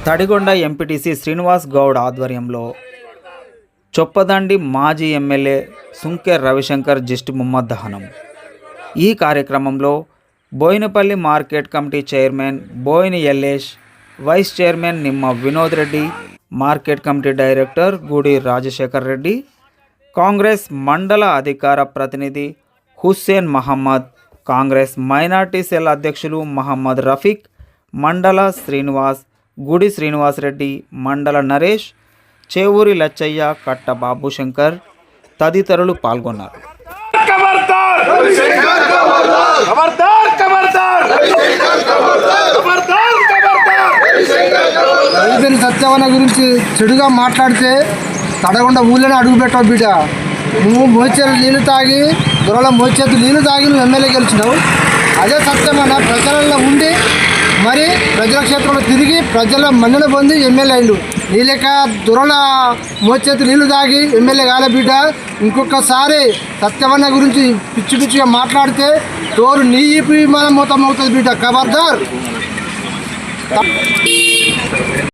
తడిగొండ MPTC Srinivas Goud ఆధ్వర్యంలో చొప్పదండి మాజీ MLA Sunke Ravishankar జిష్టి ముహమ్మద్ దహనం. ఈ కార్యక్రమంలో Boinpalli market committee chairman Boini Yellesh, vice chairman Nimma Vinod Reddy, market committee director Gudi Rajashekar Reddy, Congress మండల అధికార ప్రతినిధి హుస్సేన్ మహమ్మద్, కాంగ్రెస్ మైనార్టీ సెల్ అధ్యక్షులు మహమ్మద్ రఫీక్, మండల శ్రీనివాస్, గుడి శ్రీనివాస్ రెడ్డి, మండల నరేష్, చేవూరి లచ్చయ్య, కట్ట బాబు శంకర్ తదితరులు పాల్గొన్నారు. సత్యవన గురించి చెడుగా మాట్లాడితే తడగొండ ఊళ్ళోనే అడుగు పెట్టావు బిడ్డ. నువ్వు మోచేరు నీళ్ళు తాగి దొరల మోచేతు నీళ్ళు తాగి నువ్వు ఎమ్మెల్యే గెలిచినావు. అదే సత్యవన ప్రజలలో ఉండి మరి ప్రజల క్షేత్రంలో తిరిగి ప్రజల మన్నన పొంది ఎమ్మెల్యే అయిండు. నీ లెక్క దొరల మోచేతు నీళ్లు తాగి ఎమ్మెల్యే కాలే బిడ్డ. ఇంకొకసారి సత్యవన్న గురించి పిచ్చి పిచ్చిగా మాట్లాడితే తోరు నీ విమానం మొత్తం అవుతుంది బిడ్డ. ఖబర్దార్.